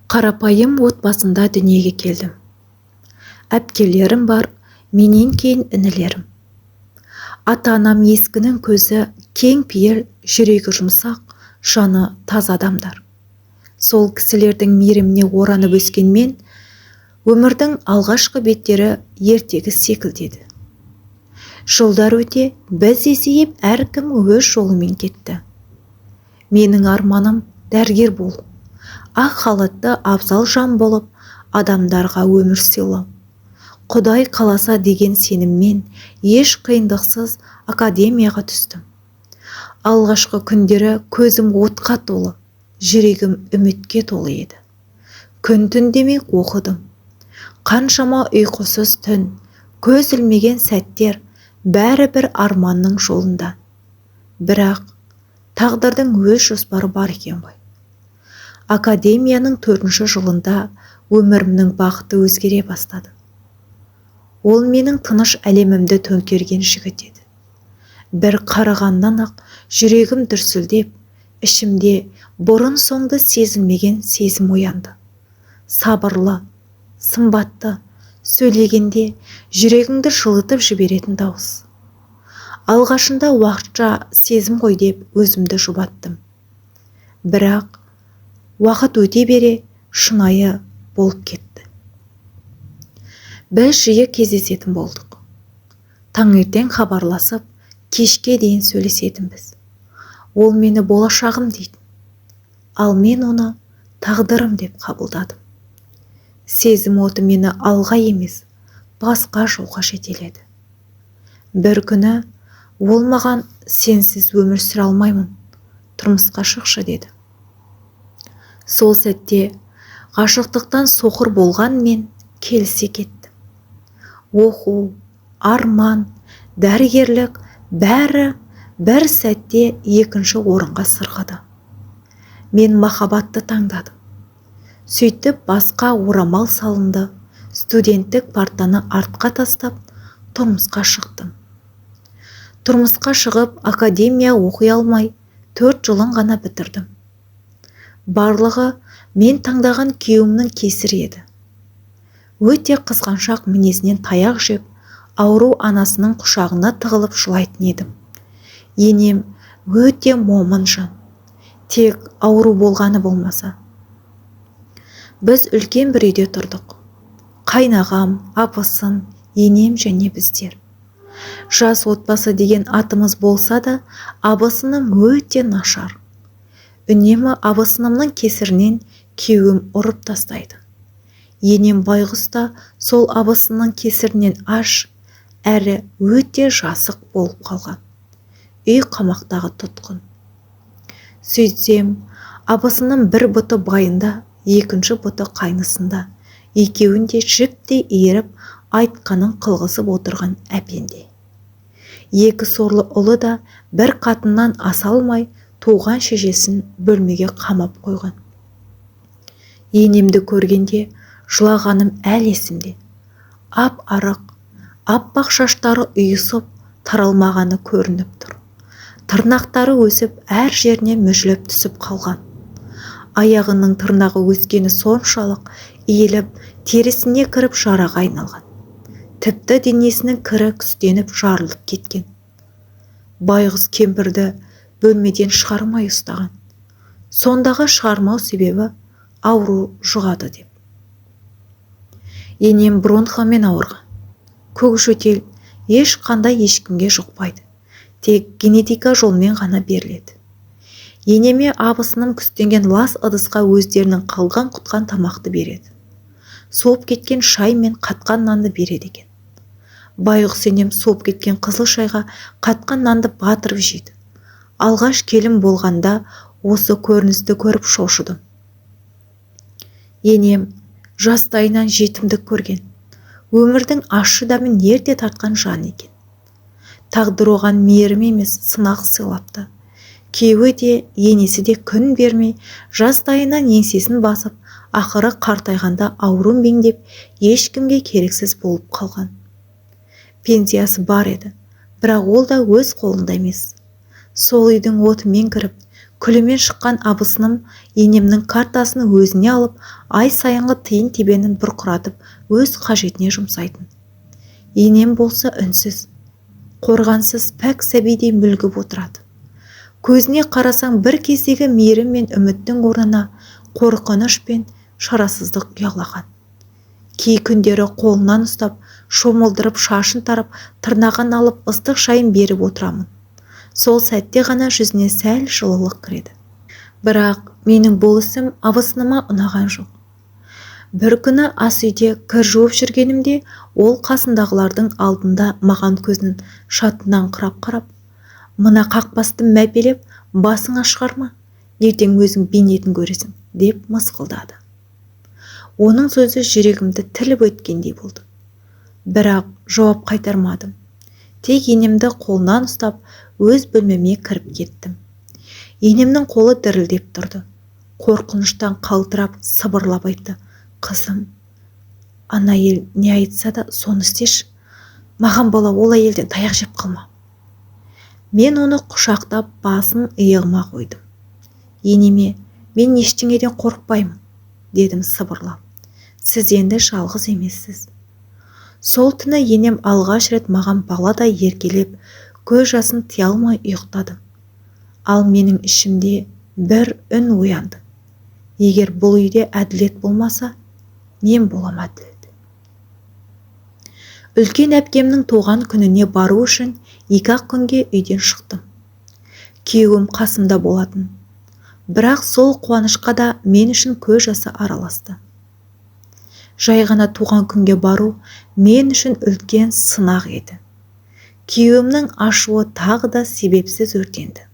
Қарапайым отбасында дүниеге келдім. Әпкелерім бар, менен кейін інілерім. Ата-анам ескінің көзі кең пейіл, жүрегі жұмсақ, жаны таза адамдар. Сол кісілердің мейіріміне оранып өскен мен, өмірдің алғашқы беттері ертегі секілдеді. Жылдар өте, біз есейіп, әркім өз жолымен кетті. Менің арманым дәрігер болу, ақ халатты абзал жан болып, адамдарға өмір сыйлау. Құдай қаласа деген сеніммен еш қиындықсыз академияға түстім. Алғашқы күндері көзім отқа толы, жүрегім үмітке толы еді. Күн түн демей оқыдым. Қаншама ұйқысыз түн, көз ілмеген сәттер, бәрі бір арманның жолында. Бірақ тағдырдың өз жоспары бар екен ғой. Академияның 4-ші жылында өмірімнің бақыты өзгере бастады. Ол менің тыныш әлемімді төңкерген жігіт еді. Бір қарағаннан-ақ жүрегім дүрсілдеп, ішімде бұрын соңды сезілмеген сезім оянды. Сабырлы, сымбатты, сөйлегенде жүрегіңді жылытып жіберетін дауыс. Алғашында уақытша сезім ғой деп өзімді жұбаттым. Бірақ уақыт өте бере шынайы болып кетті. Біз жиі кездесетін болдық. Таңертең хабарласып, кешке дейін сөйлесетінбіз. Ол мені болашағым дейтін, ал мен оны тағдырым деп қабылдадым. Сезім оты мені алға емес, басқа жолға жетеледі. Бір күні ол маған сенсіз өмір сүре алмаймын, тұрмысқа шықшы деді. Сол сәтте ғашықтықтан соқыр болған мен келісе кеттім. Оқу, арман, дәрігерлік бәрі бір сәтте екінші орынға сырғыды. Мен махаббатты таңдадым. Сөйтіп басқа орамал салынды, студенттік партаны артқа тастап, тұрмысқа шықтым. Тұрмысқа шығып, академия оқи алмай, 4 жылын ғана бітірдім. Барлығы мен таңдаған күйеуімнің кесірі еді. Өте қызғаншақ мінезінен таяқ жеп, ауру анасының құшағына тығылып жылайтын едім. Енем өте момын жан, тек ауру болғаны болмаса. Біз үлкен бір үйде тұрдық. Қайнағам, апысым, енем және біздер. Жас отбасы деген атымыз болса да, абысыным өте нашар. Үнемі абысынымның кесірінен күйеуім ұрып тастайды. Енем байғұс та сол абысының кесірінен аш, әрі өте жасық болып қалған. Үй қамақтағы тұтқын. Сөйтсем, абысының бір бұты байында, екінші бұты қайнысында, екеуінде жіптей иіріп, айтқанын қылғызып отырған әпенде. Екі сорлы ұлы да бір қатыннан аса алмай, туған шешесін бөлмеге қамап қойған. Енемді көргенде жылағаным әл есімде. Ап-арық, аппақ шаштары ұйысып, таралмағаны көрініп тұр. Тырнақтары өсіп, әр жеріне мүжіліп түсіп қалған. Аяғының тырнағы өскені соншалық иіліп, терісіне кіріп жараға айналған. Тіпті денесінің кірі күстеніп жарылып кеткен. Байғұс кемпірді бөлмеден шығармай ұстаған. Сондағы шығармау себебі ауру жұғады деп. Енем бронхамен ауырған. Көкжөтел ешқандай ешкімге жұқпайды. Тек генетика жолмен ғана беріледі. Енеме абысыным күстенген лас ыдысқа өздерінің қалған құтқан тамақты береді. Соғып кеткен шай мен қатқан нанды береді екен. Байғұс енем соғып кеткен қызыл шайға қатқан нанды батырып жейді. Алғаш келім болғанда осы көріністі көріп шошыдым. Енем жастайынан жетімдік көрген, өмірдің ащы дәмін ерте тартқан жан екен. Тағдыр оған мейірім емес, сынақ сыйлапты. Күйеуі де, енесі де күн бермей, жастайынан еңсесін басып, ақыры қартайғанда ауру меңдеп, ешкімге керексіз болып қалған. Пенсиясы бар еді, бірақ ол да өз қолында емес. Сол үйдің отымен кіріп, Күлімен шыққан абысыным енемнің картасын өзіне алып, ай сайынғы тиын тебенін бұрқыратып өз қажетіне жұмсайтын. Енем болса үнсіз, қорғансыз пәк сәбидей мүлгіп отырады. Көзіне қарасаң бір кездегі мейірім мен үміттің орнына қорқыныш пен шарасыздық ұялаған. Кей күндері қолынан ұстап, шомылдырып шашын тарап, тырнағын алып ыстық шайын беріп отырамын. Сол сәтте ғана жүзіне сәл жылылық кіреді. Бірақ менің бұл ісім абысыныма ұнаған жоқ. Бір күні ас үйде кір жуып жүргенімде, ол қасындағылардың алдында маған көзінің шатынан қарап, мына қақпасты мәпелеп, басыңа шығарма, ертең өзің бейнетін көресің, деп мысқылдады. Оның сөзі жүрегімді тіліп өткендей болды. Бірақ жауап қайтармадым. Тек енемді қолынан ұстап, өз бөлмеме кіріп кеттім. Енемнің қолы дірілдеп тұрды. Қорқыныштан қалтырап, сыбырлап айтты: «Қызым, ана әйел не айтса да соны істеші. Маған бола ол әйелден таяқ жеп қалма». Мен оны құшақтап, басын иығыма қойдым. «Енеме, мен ештеңеден қорықпаймын», дедім сыбырлап. «Сіз енді жалғыз емессіз». Сол түні енем алғаш рет маған баладай еркелеп, көз жасын тия алмай ұйықтады. Ал менің ішімде бір үн оянды: егер бұл үйде әділет болмаса, мен болам әділет. Үлкен әпкемнің туған күніне бару үшін 2-ақ күнге үйден шықтым. Күйеуім қасымда болатын. Бірақ сол қуанышқа да мен үшін көз жасы араласты. Жай ғана туған күнге бару мен үшін үлкен сынақ еді. Күйеуімнің ашуы тағы да себепсіз өртенді.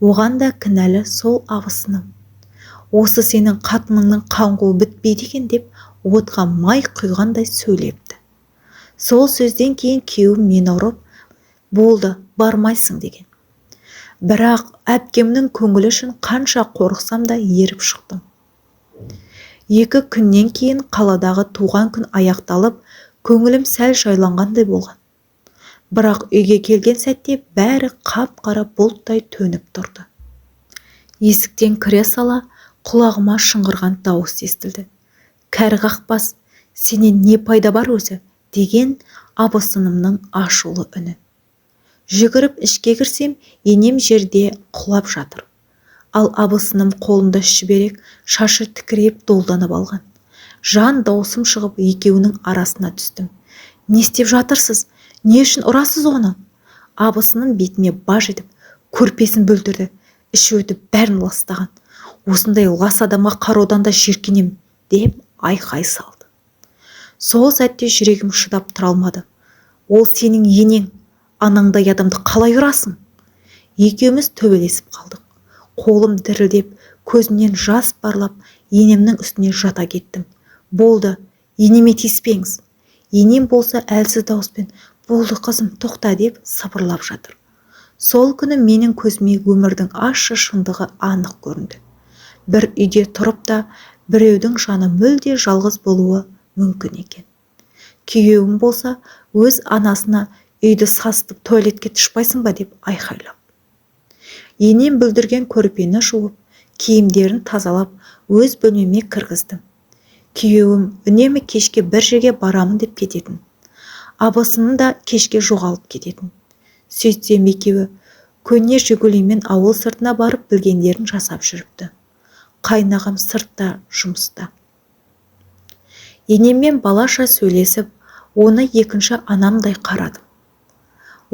Оған да кінәлі сол абысыным. «Осы сенің қатыныңның қаңғуы бітпейді екен» деп отқа май құйғандай сөйлепті. Сол сөзден кейін күйеуім мені ұрып, «Болды, бармайсың» деген. Бірақ әпкемнің көңілі үшін қанша қорықсам да еріп шықтым. 2 күннен кейін қаладағы туған күн аяқталып, көңілім сәл жайланғандай болған. Бірақ үйге келген сәтте бәрі қап-қара бұлттай төніп тұрды. Есіктен кіре сала құлағыма шыңғырған дауыс естілді. «Кәрі қақпас, сенен не пайда бар өзі?» деген абысынымның ашулы үні. Жүгіріп ішке кірсем, енем жерде құлап жатыр. Ал абысыным қолында шүберек, шашы тікірейіп долданып алған. Жан даусым шығып екеуінің арасына түстім. «Не істеп жатырсыз? Не үшін ұрасыз оны?» Абысыным бетіме баж етіп, көрпесін бүлдірді. Іші өтіп бәрін ластаған. «Осындай лас адамға қараудан да жиіркенемін» деп айқай салды. Сол сәтте жүрегім шыдап тұра алмады. «Ол сенің енең, анаңдай адамды қалай ұрасың?» Екеуміз төбелесіп қалдық. Қолым дірілдеп, көзімнен жас парлап, енемнің үстіне жата кеттім. «Болды, енеме тиіспеңіз». Енем болса әлсіз дауыспен: «Болды қызым, тоқта» деп сыбырлап жатыр. Сол күні менің көзіме өмірдің ащы шындығы анық көрінді. Бір үйде тұрып та біреудің жаны мүлде жалғыз болуы мүмкін екен. Күйеуім болса өз анасына «Үйді сасытып туалетке түшпайсың ба?» деп айқайлап. Енем бүлдірген көрпені жуып, киімдерін тазалап, өз бөлмеме кіргіздім. Күйеуім үнемі кешке бір жерге барамын деп кететін. Абысыны да кешке жоғалып кететін. Сөйтсем екеуі көне «Жигулимен» ауыл сыртына барып білгендерін жасап жүріпті. Қайнағам сыртта жұмыста. Енеммен балаша сөйлесіп, оны екінші анамдай қарадым.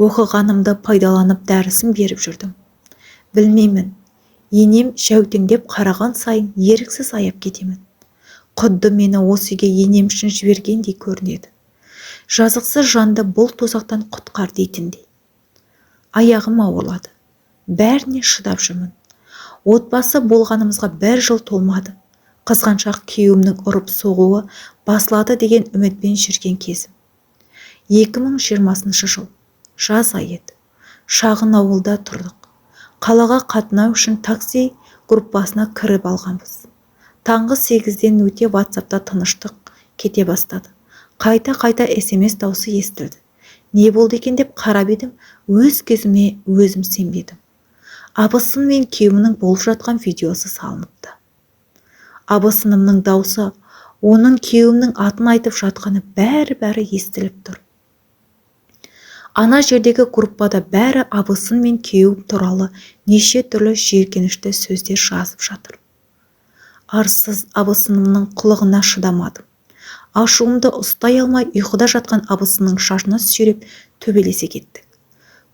Оқығанымды пайдаланып дәрісін беріп жүрдім. Білмеймін, енем жәутеңдеп қараған сайын еріксіз аяп кетемін. Құдды мені осы үйге енем үшін жібергендей көрінеді. Жазықсыз жанды бұл тозақтан құтқар дейтіндей. Аяғым ауырлады. Бәріне шыдап жүрмін. Отбасы болғанымызға 1 жыл толмады. Қызғаншақ күйеуімнің ұрып соғуы басылады деген үмітпен жүрген кезім. 2020 жыл. Жаз айы еді. Шағын ауылда тұрдық. Қалаға қатынау үшін такси группасына кіріп алғанбыз. Таңғы 8-ден өте WhatsApp'та тыныштық кете бастады. Қайта-қайта SMS даусы естілді. Не болды екен деп қарап едім, өз кезіме өзім сенбедім. Абысын мен күйеуінің болып жатқан видеосы салыныпты. Абысынымның даусы, оның күйеуімнің атын айтып жатқаны бәрі естіліп тұр. Ана жердегі группада бәрі абысын мен күйеуім туралы неше түрлі жиіркенішті сөздер жазып жатыр. Арсыз абысынымның қылығына шыдамадым. Ашуымды ұстай алмай ұйқыда жатқан абысынның шашына сүйреп төбелесе кеттік.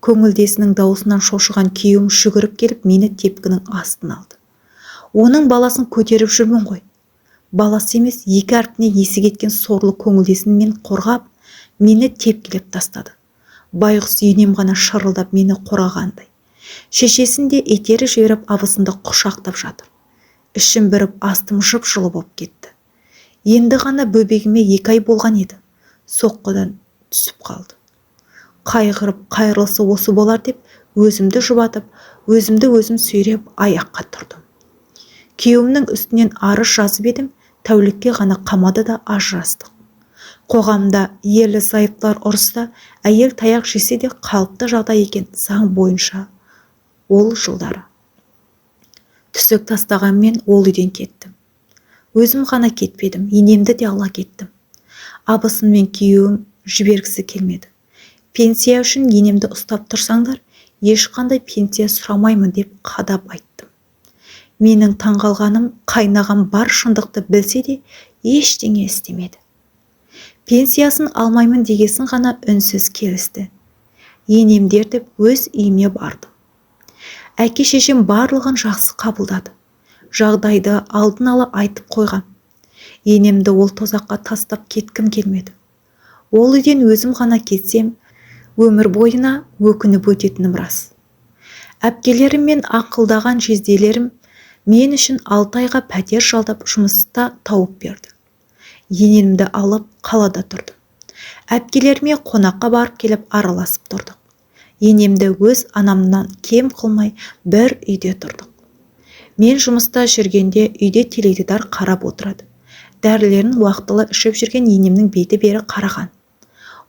Көңілдесінің даусынан шошыған күйеуім жүгіріп келіп мені тепкінің астына алды. Оның баласын көтеріп жүрмін ғой. Баласы емес, екі әрпіне есі кеткен сорлы көңілдесін мен қорғап, мені тепкілеп тастады. Байғұс енем ғана шырылдап мені қорғағандай. Шешесін де итеріп жіберіп абысынды құшақтап жатыр. Ішім біріп, астым жып-жылы болып кетті. Енді ғана бөбегіме 2 ай болған еді. Соққыдан түсіп қалды. Қайғырып, қайырлысы осы болар деп, өзімді жұбатып, өзімді сүйреп аяққа тұрдым. Күйеуімнің үстінен арыз жазып едім, тәулікке ғана қамады да ажырастық. Қоғамда ерлі зайыптылар ұрыста, әйел таяқ жесе де қалыпты жағдай екен заң бойынша. Ол жылдары. Түсік тастағанмен ол үйден кеттім. Өзім ғана кетпедім, енемді де ала кеттім. Абысын мен күйеуім жібергісі келмеді. Пенсия үшін енемді ұстап тұрсаңдар, ешқандай пенсия сұрамаймын деп қадап айттым. Менің таңғалғаным, қайнағам бар шындықты білсе де ештеңе істемеді. Пенсиясын алмаймын дегесін ғана үнсіз келісті. Енемдер деп өз үйіме бардым. Әке шешем барлығын жақсы қабылдады. Жағдайды алдын ала айтып қойған. Енемді ол тозаққа тастап кеткім келмеді. Ол үйден өзім ғана кетсем, өмір бойына өкініп өтетінім рас. Әпкелерім мен ақылдаған жезделерім мен үшін 6 айға пәтер жалдап жұмыста тауып берді. Енемді алып қалада тұрды. Әпкелеріме қонаққа барып келіп араласып тұрдық. Енемді өз анамнан кем қылмай бір үйде тұрдық. Мен жұмыста жүргенде үйде теледидар қарап отырады. Дәрілерін уақытылы ішіп жүрген енемнің беті бері қараған.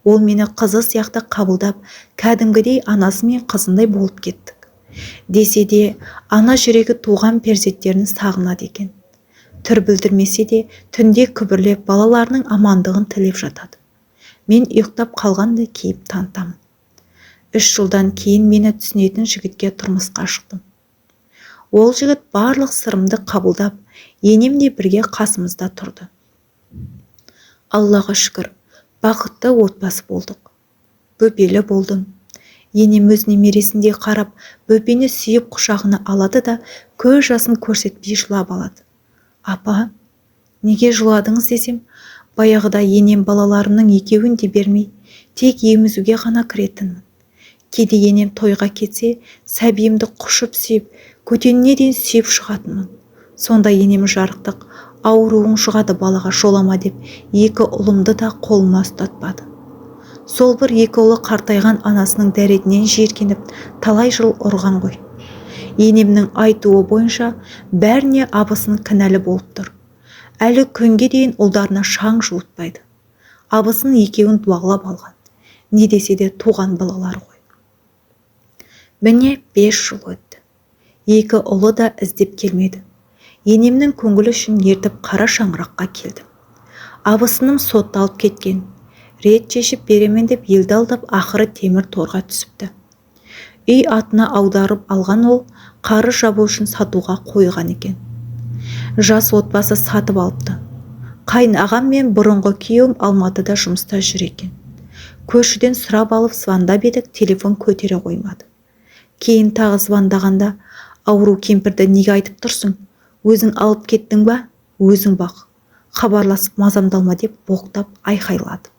Ол мені қызы сияқты қабылдап, кәдімгідей анасы мен қызындай болып кеттік. Десе де, ана жүрегі туған перзенттерін сағынады екен. Түр білдірмесе де, түнде күбірлеп балаларының амандығын тілеп жатады. Мен ұйықтап қалғанды кейіп танытамын. 3 жылдан кейін мені түсінетін жігітке тұрмысқа шықтым. Ол жігіт барлық сырымды қабылдап, енем де бірге қасымызда тұрды. Аллаға шүкір, бақытты отбасы болдық. Бөпелі болдым. Енем өз немересіндей қарап, бөпені сүйіп құшағына алады да, көз жасын көрсетпей жылап алады. Апа, неге жыладыңыз десем, баяғыда енем балаларымның екеуін де бермей, тек емізуге ғана кіретінмін. Кейде енем тойға кетсе, сәбиімді құшып сүйіп, көтеніне дейін сүйіп шығатынмын. Сонда енем жарықтық, ауруың шығады балаға жолама деп, 2 ұлымды да қолыма ұстатпады. Сол бір 2 ұлы қартайған анасының дәретінен жиіркеніп, талай жыл ұрған ғой. Енемнің айтуы бойынша бәріне абысын кінәлі болып тұр. Әлі күнге дейін ұлдарына шаң жуытпайды. Абысын екеуін дуалап алған. Не десе де туған балалар ғой. Міне 5 жыл өтті. 2 ұлы да іздеп келмеді. Енемнің көңілі үшін ертіп қара шаңыраққа келдім. Абысыным сотталып кеткен. Рет шешіп беремен деп елді алдап, ақыры темір торға түсіпті. Үй атына аударып алған ол, қарыз жабу үшін сатуға қойған екен. Жас отбасы сатып алыпты. Қайнағам мен бұрынғы күйеуім Алматыда жұмыста жүр екен. Көршіден сұрап алып звондап едік, телефон көтере қоймады. Кейін тағы звондағанда, ауру кемпірді неге айтып тұрсың? Өзің алып кеттің ба? Өзің бақ. Хабарласып мазамдалма деп боқтап айқайлады.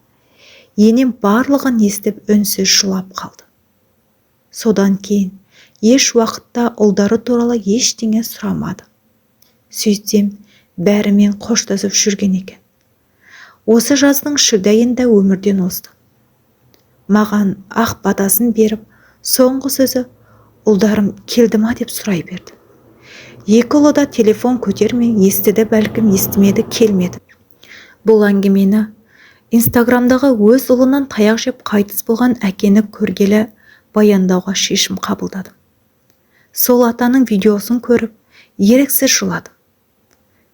Енем барлығын естіп үнсіз жылап қалды. Содан кейін еш уақытта ұлдары туралы ештеңе сұрамады. Сөйтсем, бәрімен қоштасып жүрген екен. Осы жаздың шілде айында өмірден озды. Маған ақ батасын беріп, соңғы сөзі, ұлдарым келді ма деп сұрай берді. 2 ұлы да телефон көтермей, естіді бәлкім, естімеді, келмеді. Бұл әңгімені Инстаграмдағы өз ұлынан таяқ жеп қайтыс болған әкені көргелі баяндауға шешім қабылдадым. сол атаның видеосын көріп еріксіз жыладым.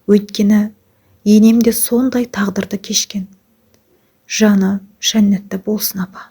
Өйткені енем де сондай тағдырды кешкен. Жаны жәннатта болсын апа.